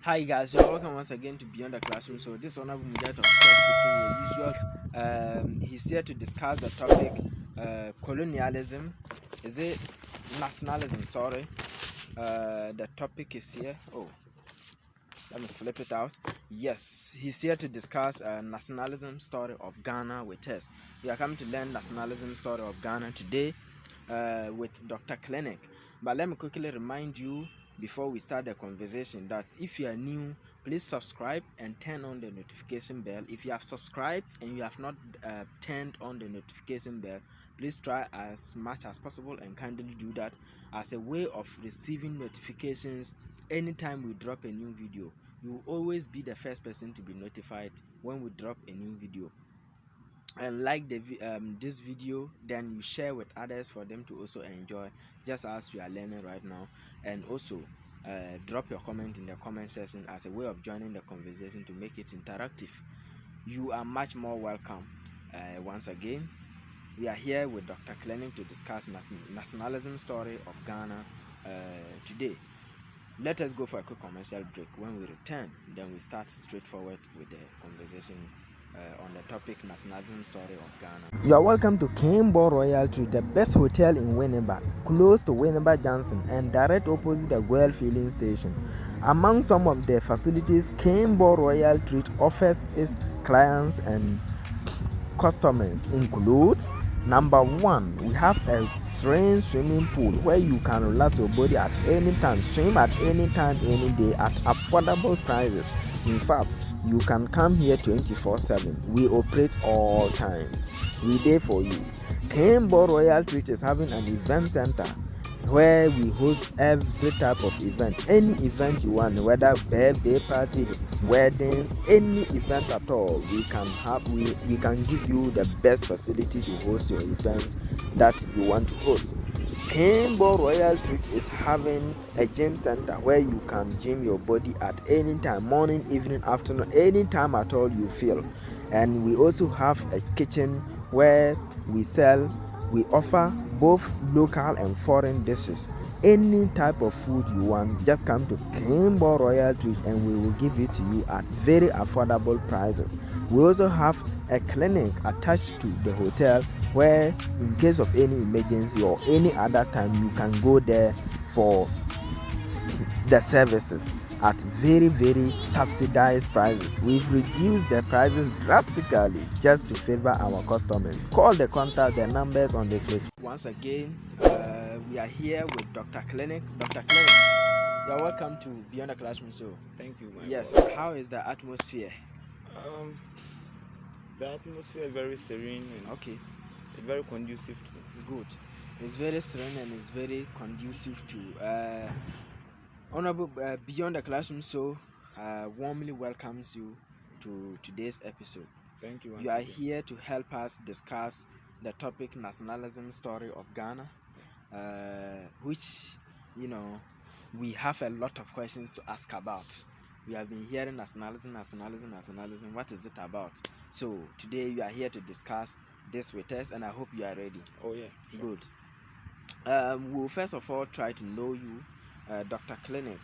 Hi guys, you're welcome once again to Beyond the Classroom. So this honorable Mujahid, of course, between your usual. He's here to discuss the topic colonialism. Is it nationalism? Sorry. The topic is here. Oh, let me flip it out. Yes, he's here to discuss nationalism story of Ghana with us. We are coming to learn nationalism story of Ghana today with Dr. Clinic. But let me quickly remind you before we start the conversation that if you are new, please subscribe and turn on the notification bell. If you have subscribed and you have not turned on the notification bell, please try as much as possible and kindly do that as a way of receiving notifications anytime we drop a new video. You will always be the first person to be notified when we drop a new video. And like this video, then you share with others for them to also enjoy, just as we are learning right now. And also drop your comment in the comment section as a way of joining the conversation to make it interactive. You are much more welcome. Once again, we are here with Dr. Clinic to discuss nationalism story of Ghana today. Let us go for a quick commercial break. When we return, then we start straightforward with the conversation on the topic nationalism story of Ghana. You are welcome to Kimbo Royal Tree, the best hotel in Winneba, close to Winneba Johnson and direct opposite the Well Filling Station. Among some of the facilities Kimbo Royal Tree offers its clients and customers include: number one, we have a serene swimming pool where you can relax your body at any time, swim at any time, any day at affordable prices. In fact, you can come here 24/7. We operate all time. We there for you. Kimbo Royal Treat is having an event center where we host every type of event, any event you want, whether birthday party, weddings, any event at all. We can give you the best facility to host your event that you want to host. Kimbo Royal Treat is having a gym center where you can gym your body at any time, morning, evening, afternoon, any time at all you feel. And we also have a kitchen where we offer both local and foreign dishes. Any type of food you want, just come to Kimbo Royal Treat and we will give it to you at very affordable prices. We also have a clinic attached to the hotel where in case of any emergency or any other time you can go there for the services at very subsidized prices. We've reduced the prices drastically just to favor our customers. Call the contact, the numbers on this list. Once again, we are here with Dr. Clinic. Dr. Clinic, you are welcome to Beyond the Classroom Show. Thank you. Yes, how is the atmosphere? The atmosphere is very serene and okay, it's very conducive to. Good. It's very serene and it's very conducive to. Honorable Beyond the Classroom Show warmly welcomes you to today's episode. Thank you. You are here to help us discuss the topic nationalism story of Ghana, which, we have a lot of questions to ask about. We have been hearing nationalism. What is it about? So today you are here to discuss this with us, and I hope you are ready. Oh yeah, sure. Good. We'll first of all try to know you. Dr. Clinic.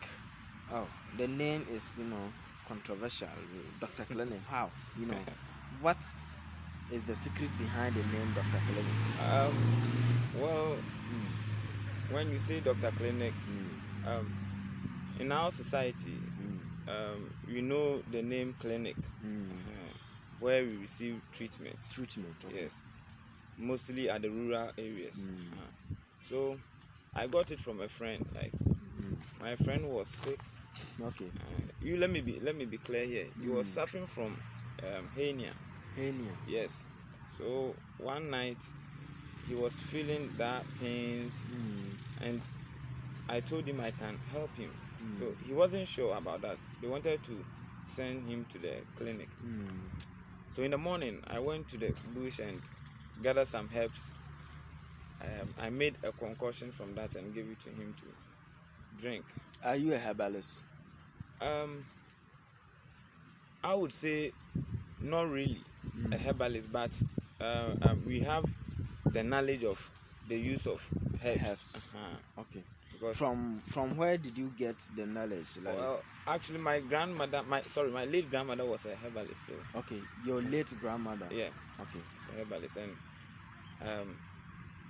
Oh, the name is, controversial. Dr. Clinic. How? What is the secret behind the name Dr. Clinic? When you say Dr. Clinic, in our society, we know the name clinic, where we receive treatment. Okay. Yes, mostly at the rural areas. So I got it from a friend. My friend was sick. Okay. Let me be clear here. He was suffering from hernia. Hernia. Yes. So one night he was feeling that pains, and I told him I can help him. So he wasn't sure about that. They wanted to send him to the clinic. So in the morning I went to the bush and gathered some herbs. I made a concoction from that and gave it to him to drink. Are you a herbalist? I would say not really a herbalist, but we have the knowledge of the use of herbs. Okay. because From where did you get the knowledge? Like, well, actually, my late grandmother was a herbalist. So okay, your late grandmother. yeah, Okay. she's a herbalist, and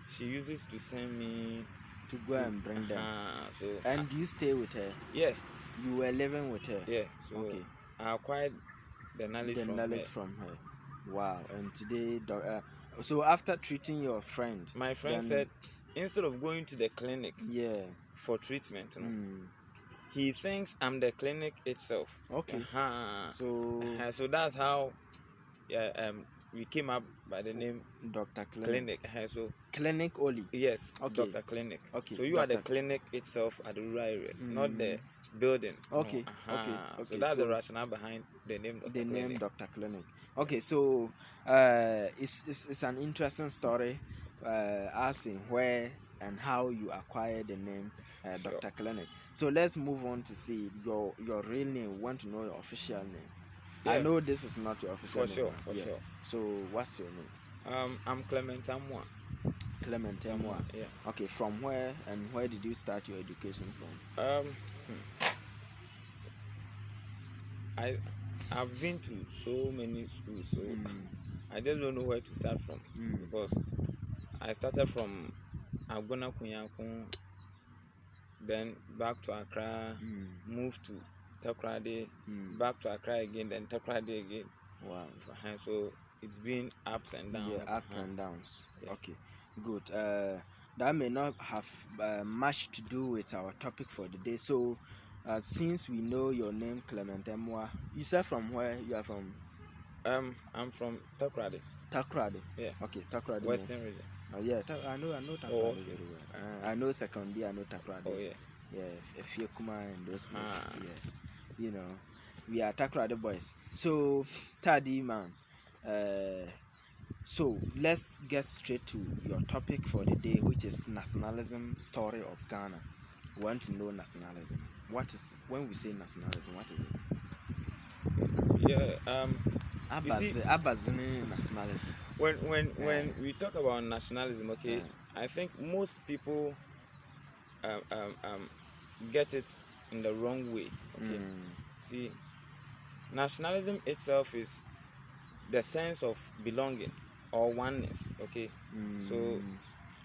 she uses to send me To go and bring them. So And do you stay with her? yeah, You were living with her. yeah. So Okay. I acquired the knowledge from her. Wow. And today, so after treating your friend, my friend said instead of going to the clinic, yeah, for treatment, you know, he thinks I'm the clinic itself. Okay. So that's how we came up by the name Dr. Clinic. So Clinic only. Yes, Okay. Dr. Clinic. Okay. So you are the clinic itself at the rural areas, not the building. Okay. Okay. So that's the rationale behind the name Dr. Clinic. Name Dr. Clinic. Okay, so it's an interesting story, asking where and how you acquired the name Sure. Dr. Clinic. So let's move on to see your real name. We want to know your official name. Yeah. I know this is not your official name. For sure. So what's your name? I'm Clement Amwa. Clement Amwa. Yeah. Okay, from where and where did you start your education from? I've been to so many schools, so I just don't know where to start from because I started from Agona Kunyakun, then back to Accra, moved to Takrade, back to Accra again, then Takrade again. Wow. So it's been ups and downs. Yeah, ups and downs. Yeah. Okay, good. That may not have much to do with our topic for the day. So, since we know your name, Clement Emwa, you said from where you are from? I'm from Takrade. Takrade. Yeah. Okay, Takrade. Western region. Yeah, I know Takrade very well. I know Sekondi, I know Takrade. Oh yeah. Yeah, Fiekuma and those places. Yeah. You know, we are Takrade boys. So, Tadi man. So let's get straight to your topic for the day, which is nationalism story of Ghana. We want to know nationalism. What is, when we say nationalism, what is it? Yeah. Abazini nationalism. When we talk about nationalism, okay, I think most people get it in the wrong way. Okay. See, nationalism itself is the sense of belonging or oneness. Okay. So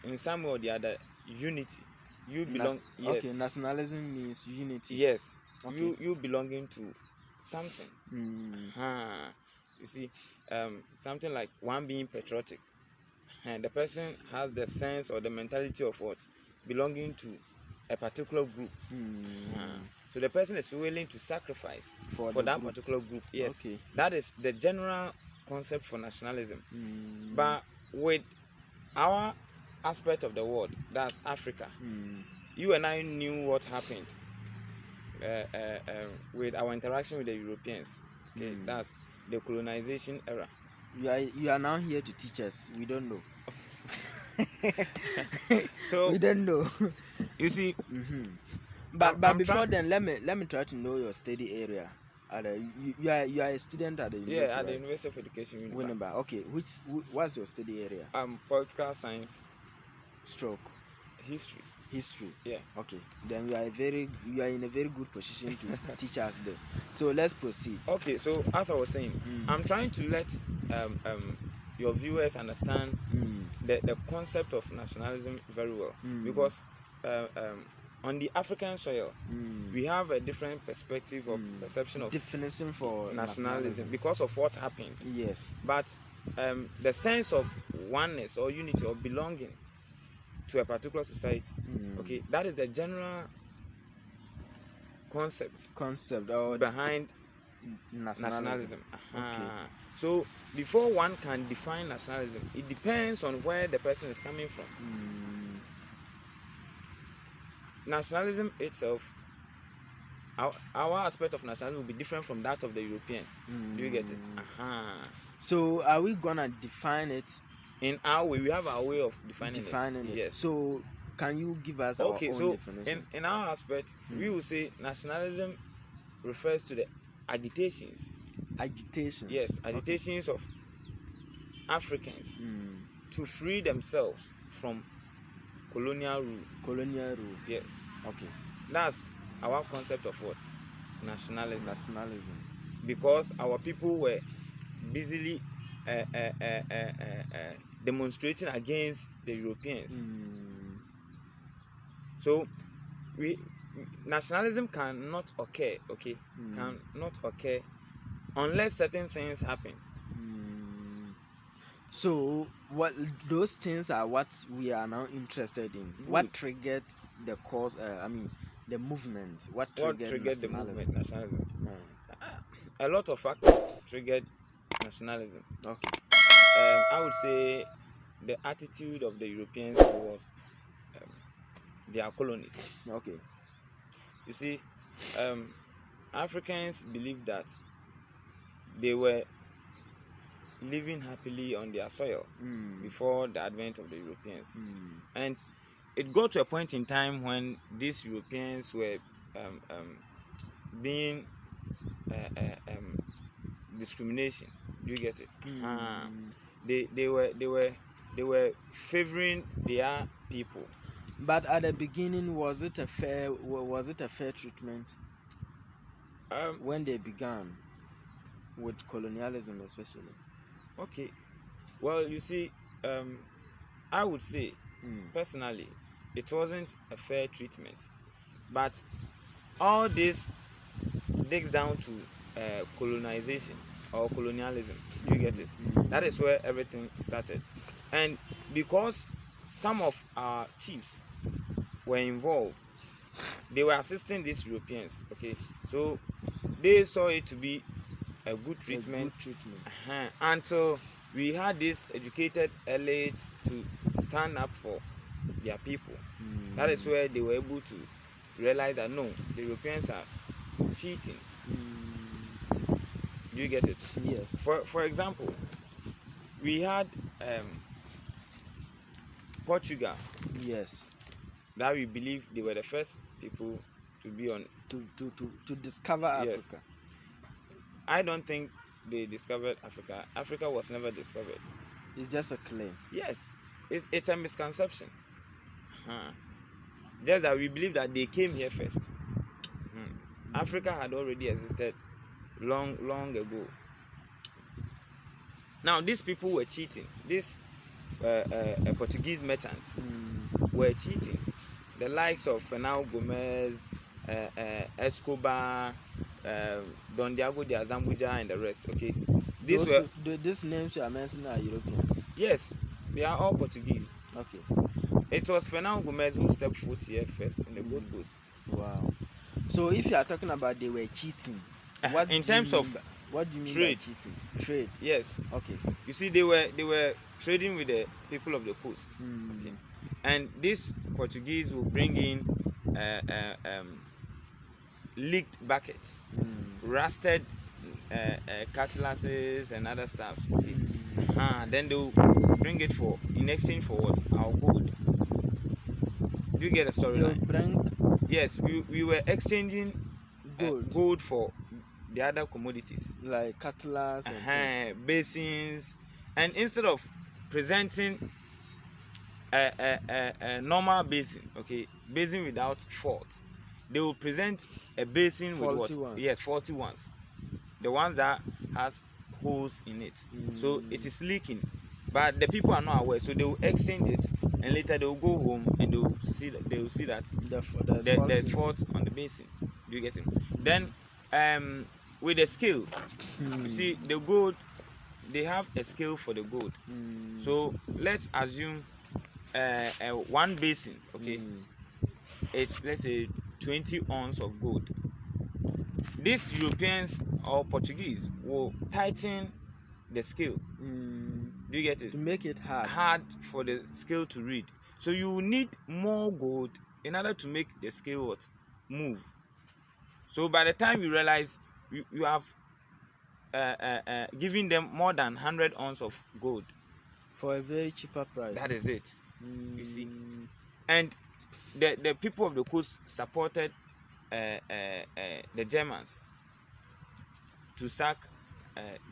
in some way or the other, unity. You belong. Yes. Okay. Nationalism means unity. Yes. Okay. You belonging to something. You see, something like one being patriotic, and the person has the sense or the mentality of what belonging to a particular group. So the person is willing to sacrifice for that group. Particular group. Yes. Okay. That is the general concept for nationalism. But with our aspect of the world, that's Africa, you and I knew what happened with our interaction with the Europeans. Okay, that's the colonization era. You are now here to teach us. We don't know. So we don't know. You see, but before then, let me try to know your study area. You are a student at the university. Yeah, at the University of Education, Winneba. Okay, what's your study area? Political science, stroke history. Yeah. Okay. Then you are in a very good position to teach us this. So let's proceed. Okay. So as I was saying, I'm trying to let your viewers understand the concept of nationalism very well, because on the African soil, we have a different perspective or perception of definition for nationalism because of what happened. Yes. But the sense of oneness or unity or belonging to a particular society, okay, that is the general concept behind nationalism. Okay. So before one can define nationalism, it depends on where the person is coming from. Nationalism itself, our aspect of nationalism will be different from that of the European. Do you get it? So are we gonna define it in our way? We have our way of defining it. Yes. So can you give us our own definition? In our aspect, we will say nationalism refers to the agitations. Yes, agitations of Africans to free themselves from colonial rule. Colonial rule. Yes. Okay. That's our concept of what? Nationalism. Nationalism. Because our people were busily demonstrating against the Europeans. So nationalism cannot occur, okay? Cannot occur unless certain things happen. So what those things are what we are now interested in. Good. What triggered the cause? The movement. What triggered the movement? Nationalism. Mm. A lot of factors triggered nationalism. Okay. I would say the attitude of the Europeans towards their colonies. Okay. You see, Africans believed that they were living happily on their soil before the advent of the Europeans. And it got to a point in time when these Europeans were being discrimination. Do you get it? They were favoring their people. But at the beginning, was it a fair treatment? When they began with colonialism, especially. Okay. Well, you see, I would say personally, it wasn't a fair treatment, but all this digs down to colonization or colonialism. You get it? That is where everything started. And because some of our chiefs were involved, they were assisting these Europeans, okay? So they saw it to be a good treatment, until we had these educated elites to stand up for their people. That is where they were able to realize that no, the Europeans are cheating. Do you get it? Yes. For example, we had Portugal. Yes. That we believe they were the first people to be on to discover Africa. Yes. I don't think they discovered Africa. Africa was never discovered. It's just a claim. Yes, it's a misconception. Just that we believe that they came here first. Africa had already existed long ago. Now these people were cheating. These Portuguese merchants were cheating. The likes of Fernão Gomes, Escobar, Don Diego de Azambuja, and the rest. Okay, these names you are mentioning are Europeans. Yes, they are all Portuguese. Okay. It was Fernão Gomes who stepped foot here first in the Gold Coast. Wow. So if you are talking about they were cheating, what do you mean trade? By cheating? Trade. Yes. Okay. You see, they were trading with the people of the coast. Okay. And these Portuguese will bring in leaked buckets, rusted cutlasses and other stuff. Okay. Then they'll bring it in exchange for what? Our gold. Do you get a storyline? Yes, we were exchanging gold for the other commodities like cutlass and basins, and instead of presenting a normal basin, okay, basin without fault, they will present a basin with what? Ones. Yes, faulty ones, the ones that has holes in it, so it is leaking, but the people are not aware, so they will exchange it, and later they will go home and they will see that there's fault on the basin. Do you get it? Then with the scale, you see the gold, they have a scale for the gold. So let's assume one basin, okay, it's, let's say, 20 ounces of gold. These Europeans or Portuguese will tighten the scale. Do you get it? To make it hard for the scale to read. So you need more gold in order to make the scale move. So by the time you realize you have given them more than 100 ounces of gold for a very cheaper price. That is it. You see, and the people of the coast supported the Germans to sack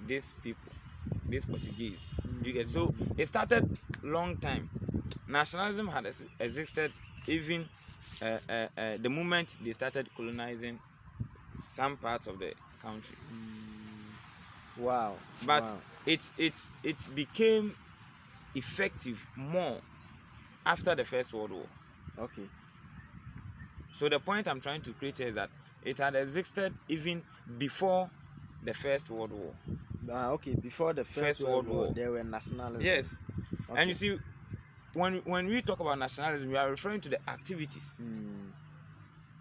these people, these Portuguese. You get, so it started long time. Nationalism had existed even the moment they started colonizing some parts of the country. Wow. But wow. it became effective more after the First World War. Okay. So the point I'm trying to create is that it had existed even before the First World War. Okay, before the First World War, there were nationalism. Yes. Okay. And you see, when we talk about nationalism, we are referring to the activities.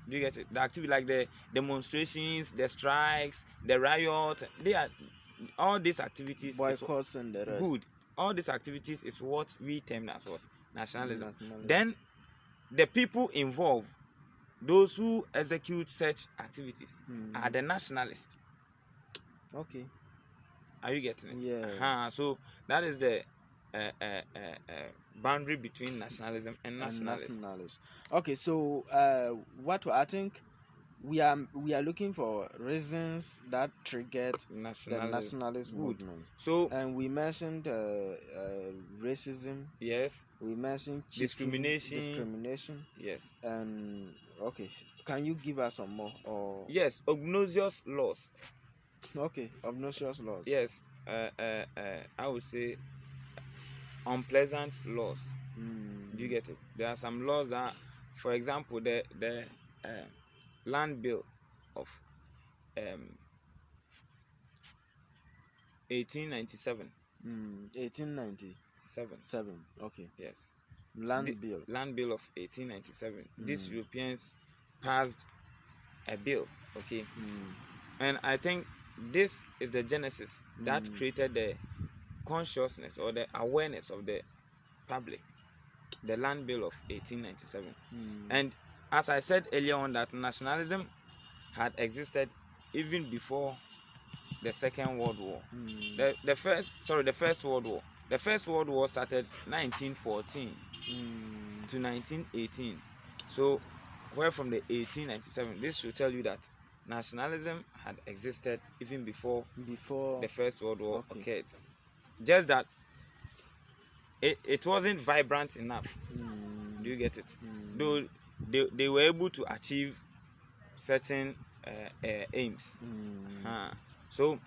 Do you get it? The activity, like the demonstrations, the strikes, the riot, they are all these activities. Boycotts and the rest. Good. All these activities is what we term as what? Nationalism. Then the people involved, those who execute such activities, are the nationalists. Okay. Are you getting it? Yeah. So that is the boundary between nationalism and nationalist. Okay, so what I think we are looking for reasons that triggered the nationalist movement. So, and we mentioned racism. Yes. We mentioned cheating, discrimination. Yes. And okay, can you give us some more? Or yes, obnoxious laws. Okay, obnoxious laws. Yes. I would say unpleasant laws. Do you get it? There are some laws that, for example, the land bill of 1897. 1897. Okay. Yes. Land bill of 1897. These Europeans passed a bill. Okay. And I think this is the genesis that created the consciousness or the awareness of the public. The land bill of 1897. And as I said earlier on, that nationalism had existed even before the Second World War. The First World War. The First World War started 1914 to 1918. So, where from the 1897, this should tell you that nationalism had existed even before the First World War occurred. Just that it wasn't vibrant enough. Do you get it? Though they were able to achieve certain aims. So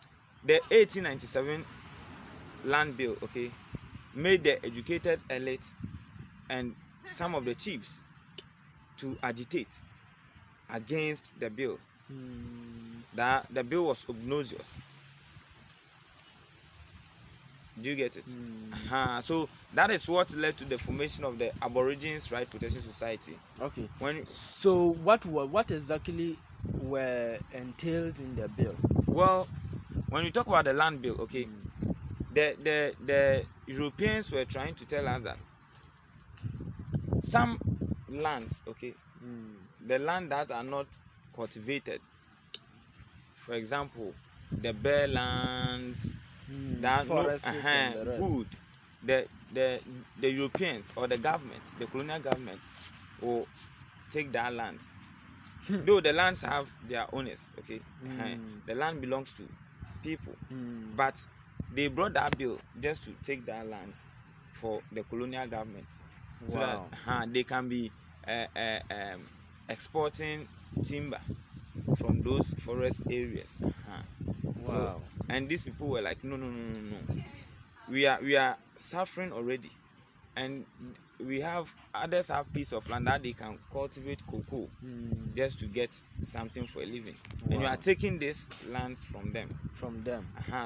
the 1897 land bill, made the educated elite and some of the chiefs to agitate against the bill. That the bill was obnoxious. Do you get it? So that is what led to the formation of the Aborigines Right Protection Society. Okay. So what exactly were entailed in the bill? Well, when we talk about the land bill, the Europeans were trying to tell us that some lands, the land that are not cultivated, for example, the bare lands, that forests and the rest. The Europeans or the government, the colonial government, will take that land. Though the lands have their owners, the land belongs to people, but they brought that bill just to take that lands for the colonial government, so that they can be exporting timber from those forest areas. So, and these people were like, no. We are suffering already, and others have piece of land that they can cultivate cocoa just to get something for a living. And you are taking these lands from them.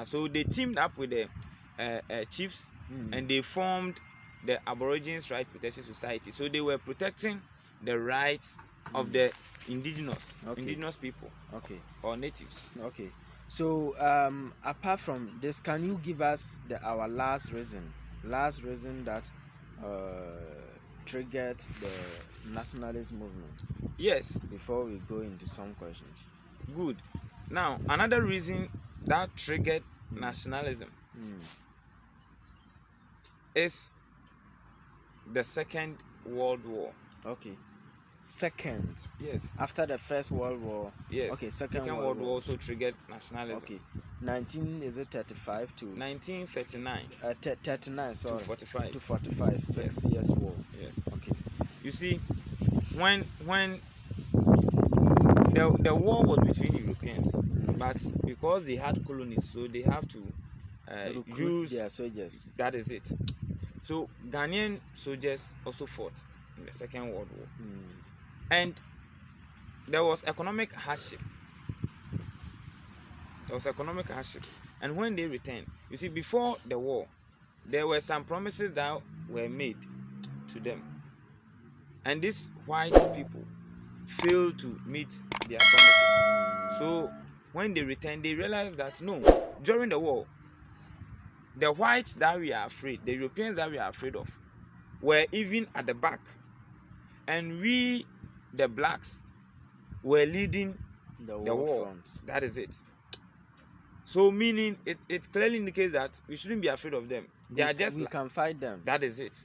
So they teamed up with the chiefs, and they formed the Aborigines Right Protection Society. So they were protecting the rights of the indigenous people, or natives. So apart from this, can you give us our last reason that triggered the nationalist movement? Yes. Before we go into some questions. Good. Now, another reason that triggered nationalism is the Second World War. Second. Yes. After the First World War. Yes. Second World War also triggered nationalism. 1935 to 1939. 39. Sorry. To 45. To 45. 6 years war. Yes. Okay. You see, when the war was between Europeans, but because they had colonies, so they have to use their soldiers. That is it. So Ghanaian soldiers also fought in the Second World War, and there was economic hardship. And when they returned, you see, before the war, there were some promises that were made to them, and these white people failed to meet their promises. So when they returned, they realized that no, during the war, the whites that we are afraid, the Europeans that we are afraid of, were even at the back, and we, the blacks, were leading the war. That is it. So meaning it clearly indicates that we shouldn't be afraid of them. We can fight them. That is it.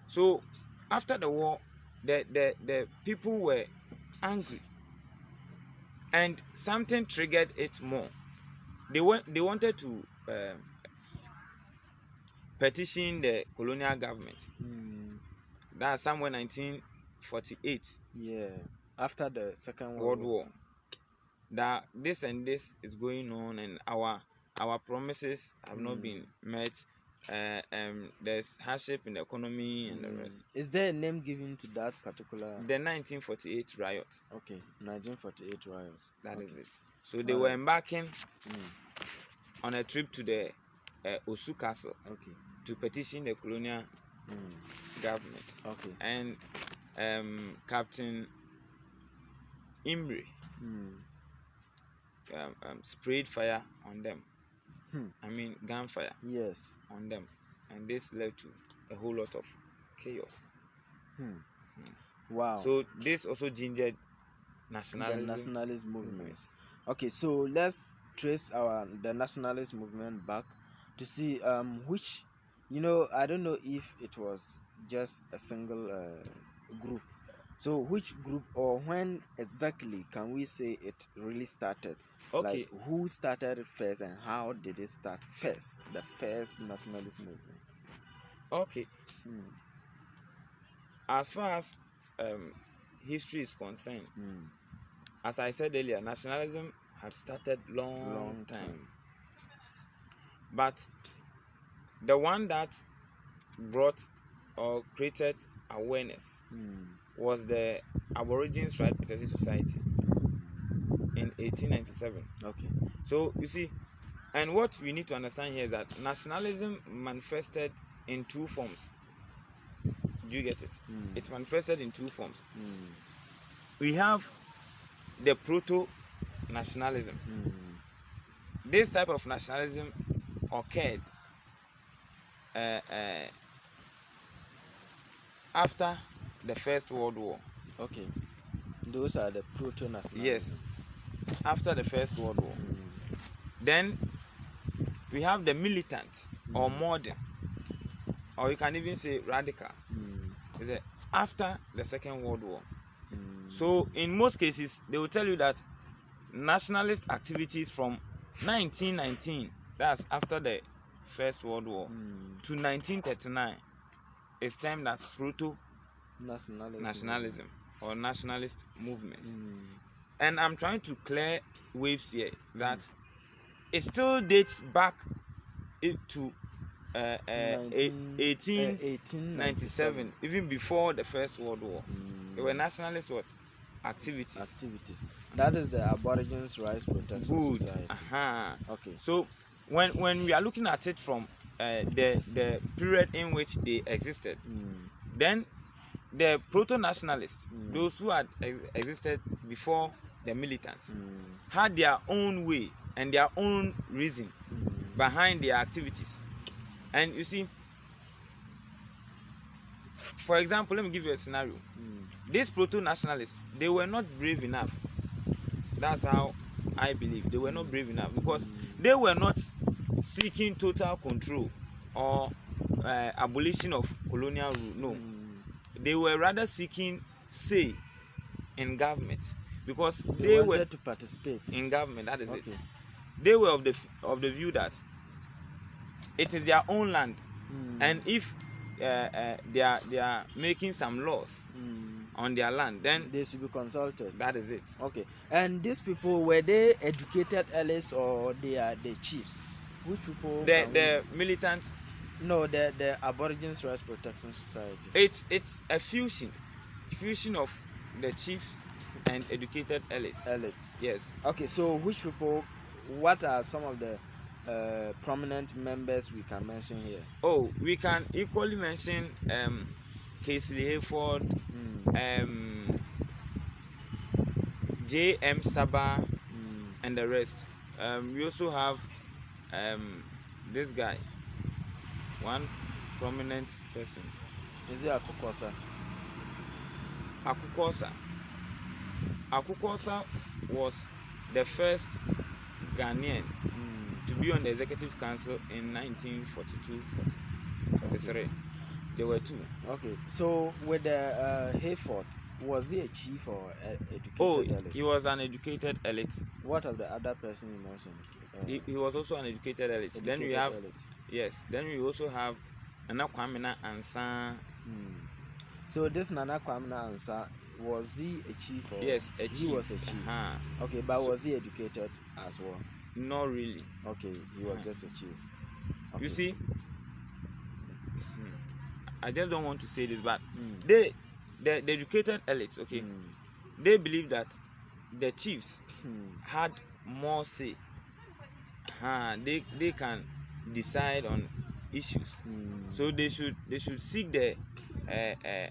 So after the war, the people were angry, and something triggered it more. They wanted to petition the colonial government. That's somewhere 1948. Yeah, after the Second World War. That this and this is going on, and our promises have not been met. There's hardship in the economy and the rest. Is there a name given to that particular? The 1948 riot. Okay, 1948 riots. That is it. So they were embarking on a trip to the Osu Castle. Okay. To petition the colonial government. Okay. And Captain Imre sprayed fire on them. I mean gunfire. Yes. On them, and this led to a whole lot of chaos. Wow. So this also gingered nationalism. The nationalist movements. Okay, so let's trace the nationalist movement back to see which, I don't know if it was just a single group. So which group, or when exactly can we say it really started? Okay. Like who started it first, and how did it start first? The first nationalist movement. Okay. As far as history is concerned, as I said earlier, nationalism had started long time. But the one that brought or created awareness was the Aborigines Right Protection Society in 1897. Okay. So you see, and what we need to understand here is that nationalism manifested in two forms. Do you get it? It manifested in two forms. We have the proto-nationalism. This type of nationalism occurred after the First World War. Okay. Those are the proto-nationalism. Yes. After the First World War. Then we have the militant or modern, or you can even say radical. After the Second World War. So in most cases, they will tell you that nationalist activities from 1919, that's after the First World War, to 1939 is termed as proto-nationalism or nationalist movement. And I'm trying to clear waves here that it still dates back to 1897, even before the First World War. There were nationalist activities. That is the Aborigines Rights Protection Society. Okay. So when we are looking at it from the period in which they existed, then the proto-nationalists, those who had existed before the militants, had their own way and their own reason behind their activities. And you see, for example, let me give you a scenario. These proto-nationalists, they were not brave enough. That's how I believe. They were not brave enough because they were not seeking total control or abolition of colonial rule. No. They were rather seeking say in government because they wanted were to participate in government. That is it. They were of the view that it is their own land, and if they are making some laws on their land, then they should be consulted. that is it. Okay. And these people, were they educated elites or they are the chiefs? Which people? The militant. No, the Aborigines Rights Protection Society. It's a fusion of the chiefs and educated elites. Elites. Yes. Okay, so which people? What are some of the prominent members we can mention here? Oh, we can equally mention Casey Hayford, J.M. Saba, and the rest. We also have this guy, one prominent person. Is it Akukosa? Akukosa was the first Ghanaian to be on the executive council in 1942-43. There were two. Okay, so with the Hayford, was he a chief or educated elite? He was an educated elite. What of the other person you mentioned? He was also an educated elite. Then we have Then we also have Nana Kwame Ansah. So this Nana Kwame Ansah, was he a chief or? Yes, a chief. He was a chief. Okay, but was he educated as well? Not really. Okay, he was just a chief. Okay. You see, I just don't want to say this, but the educated elites, okay, they believe that the chiefs had more say. They can decide on issues, so they should seek the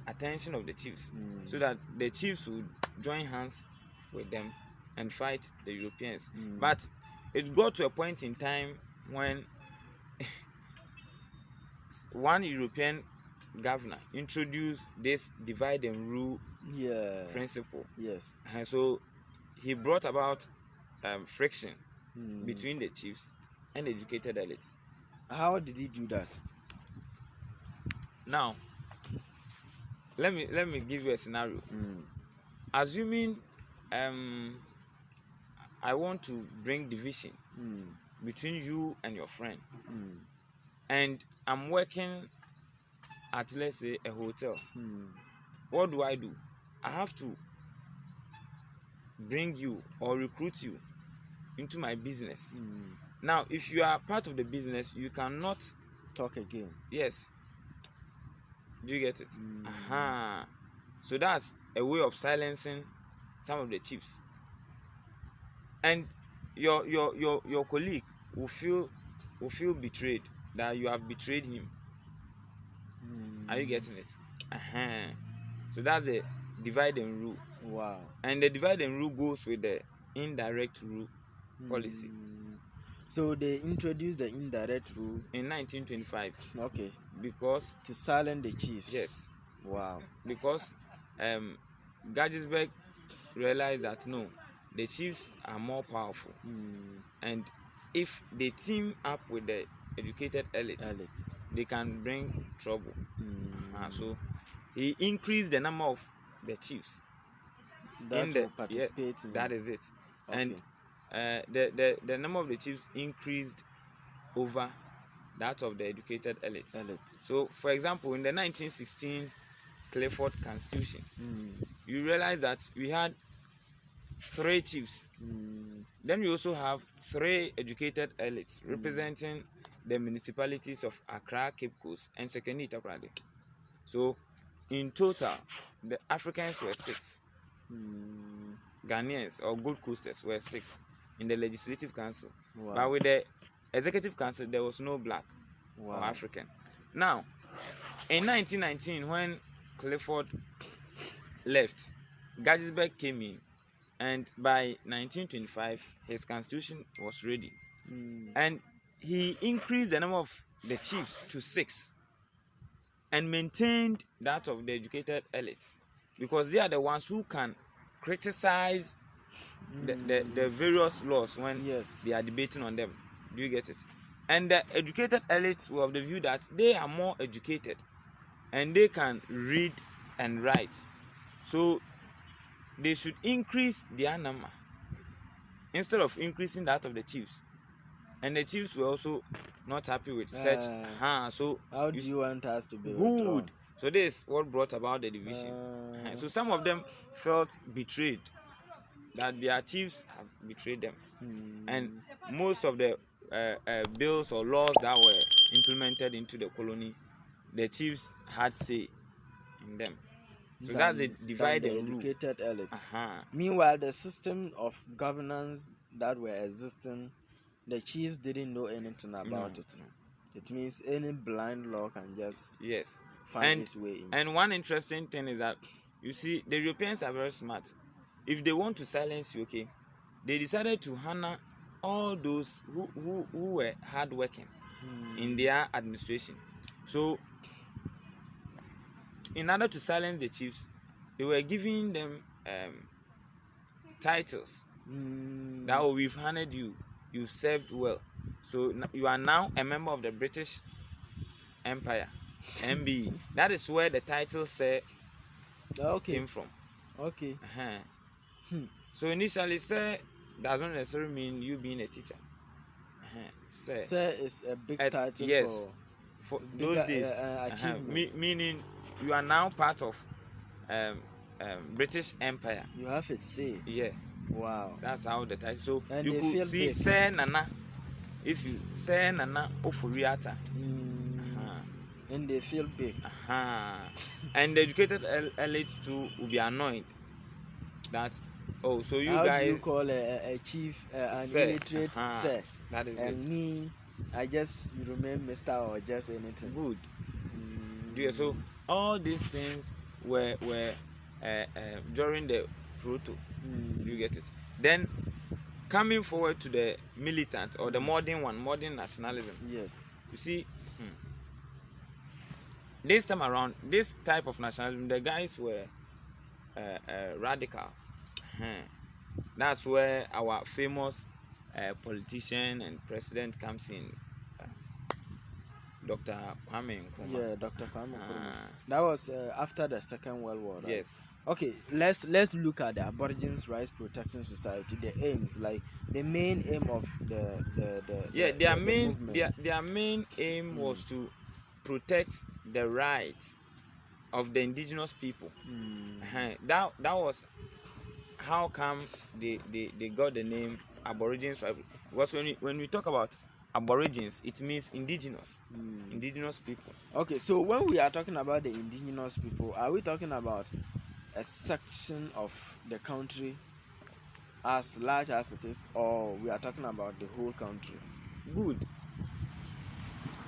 attention of the chiefs, so that the chiefs would join hands with them and fight the Europeans. But it got to a point in time when one European governor introduced this divide and rule principle. Yes. And so he brought about friction between the chiefs and the educated elites. How did he do that? Now, let me give you a scenario. Assuming I want to bring division between you and your friend, and I'm working at, let's say, a hotel. What do? I have to bring you or recruit you into my business. Now, if you are part of the business, you cannot talk again. Yes. Do you get it? So that's a way of silencing some of the chiefs. And your colleague will feel betrayed, that you have betrayed him. Are you getting it? So that's the divide and rule. Wow. And the divide and rule goes with the indirect rule policy. So they introduced the indirect rule in 1925. Okay. Because to silence the chiefs. Yes. Wow. Because Gagisberg realized that no, the chiefs are more powerful, and if they team up with the educated elites, they can bring trouble. So he increased the number of the chiefs that will participate. That is it. Okay. And the number of the chiefs increased over that of the educated elites. So, for example, in the 1916 Clifford Constitution, you realize that we had 3 chiefs. Then we also have 3 educated elites representing the municipalities of Accra, Cape Coast, and Sekeni Takoradi. So, in total, the Africans were 6. Ghanaians or Gold Coasters were 6 in the Legislative Council. Wow. But with the Executive Council, there was no black or African. Now, in 1919, when Clifford left, Gagisberg came in, and by 1925, his constitution was ready. And he increased the number of the chiefs to 6 and maintained that of the educated elites, because they are the ones who can criticize the various laws when they are debating on them. Do you get it? And the educated elites were of the view that they are more educated and they can read and write, so they should increase their number instead of increasing that of the chiefs. And the chiefs were also not happy with such. So how do you want us to be good? So this is what brought about the division. So some of them felt betrayed, that their chiefs have betrayed them, and most of the bills or laws that were implemented into the colony, the chiefs had say in them. So that's the divide the and rule. educated elite. Meanwhile, the system of governance that were existing, the chiefs didn't know anything about it. No. It means any blind law can just find its way in. And one interesting thing is that, you see, the Europeans are very smart. If they want to silence you, okay, they decided to honor all those who were hardworking in their administration. So in order to silence the chiefs, they were giving them titles that, oh, we've honored you, you've served well, so you are now a member of the British Empire, MBE. That is where the title "Sir" came from. Okay. So initially, Sir does not necessarily mean you being a teacher. Sir is a big title. Yes, for those days. Meaning you are now part of British Empire. You have a say. Yeah. Wow. That's how the title. So and you could see Sir Nana. If you Sir Nana Ofuriata. And they feel big. And the educated elite too will be annoyed that, oh, so you how guys. Do you call a chief an Sir. illiterate sir? That is and me, I just remain Mr. or just anything. Good. Yeah. So all these things were during the proto. You get it. Then coming forward to the militant or the modern one, modern nationalism. Yes. You see, this time around, this type of nationalism, the guys were radical. That's where our famous politician and president comes in, Dr. Kwame Nkrumah. Yeah, Dr. Kwame Nkrumah. That was after the Second World War, right? Yes. Okay, let's look at the Aborigines Rights Protection Society. The aims, like the main aim of their main aim was to protect the rights of the indigenous people. That was how come they got the name Aborigines. Because when we talk about Aborigines, it means indigenous people. Okay, so when we are talking about the indigenous people, are we talking about a section of the country as large as it is, or we are talking about the whole country? Good.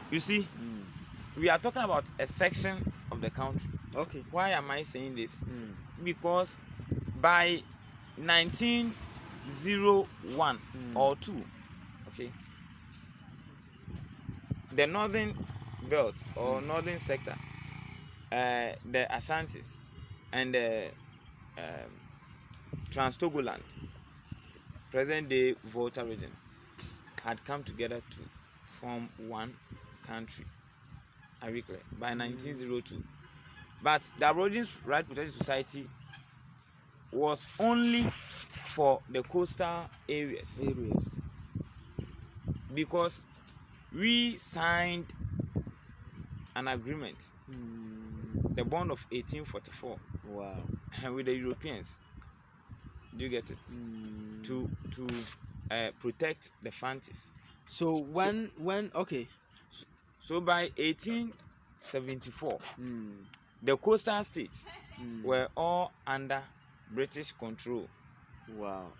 You see, we are talking about a section of the country. Okay. Why am I saying this? Because by 1901 or 2, okay, the northern belt or northern sector, the Ashantis and the Trans-Togoland, present-day Volta region, had come together to form one country. I recall by 1902. But the Aborigines Rights Protection Society was only for the coastal areas. Because we signed an agreement, the bond of 1844. Wow. With the Europeans. Do you get it? To protect the Fantis. So okay. So by 1874, the coastal states were all under British control. Wow.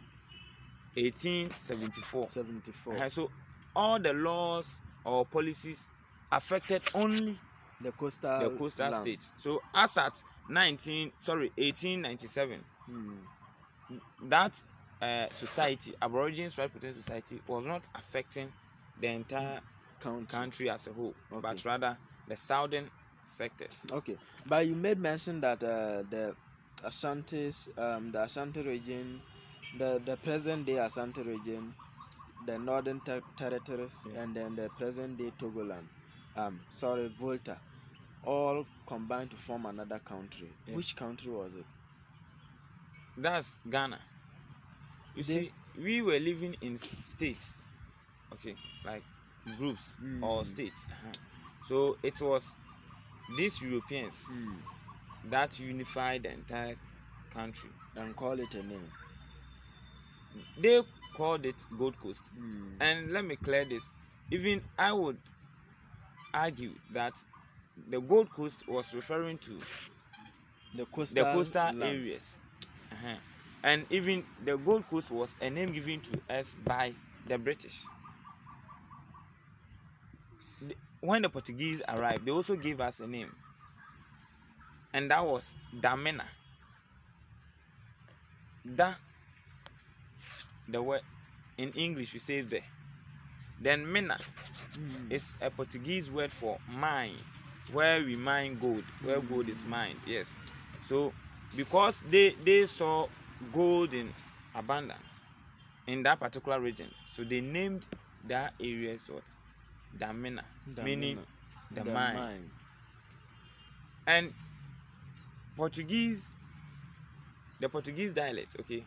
1874. 74. So all the laws or policies affected only the coastal states. So as at 1897, that society, Aborigines Rights Protection Society, was not affecting the entire country as a whole, but rather the southern sectors. Okay, but you made mention that the Ashantis, the Ashanti region, the present-day Ashanti region, the northern territories, and then the present-day Togoland, Volta, all combined to form another country. Which country was it? That's Ghana. You see, we were living in states, okay, like groups or states. So it was these Europeans that unified the entire country and call it a name. They called it Gold Coast. And let me clear this. Even I would argue that the Gold Coast was referring to the coastal areas. And even the Gold Coast was a name given to us by the British. When the Portuguese arrived, they also gave us a name, and that was Damena. The word in English we say the. Then Mina is a Portuguese word for mine, where we mine gold, where gold is mined. Yes. So because they saw gold in abundance in that particular region, so they named that area what? Damena, meaning the mine. And the Portuguese dialect, okay,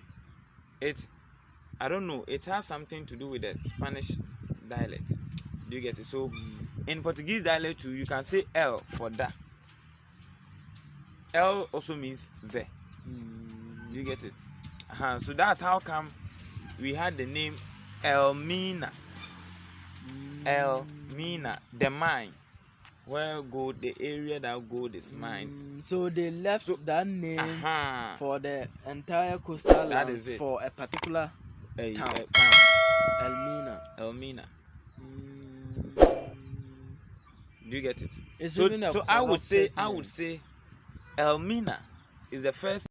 I don't know, it has something to do with the Spanish dialect. Do you get it? So in Portuguese dialect too, you can say L for da. L also means the. You get it? So that's how come we had the name Elmina. Elmina, the mine, where gold, the area that gold is mined. So they left that name for the entire coastal land for a particular town. Elmina. Do you get it? So I would say Elmina is the first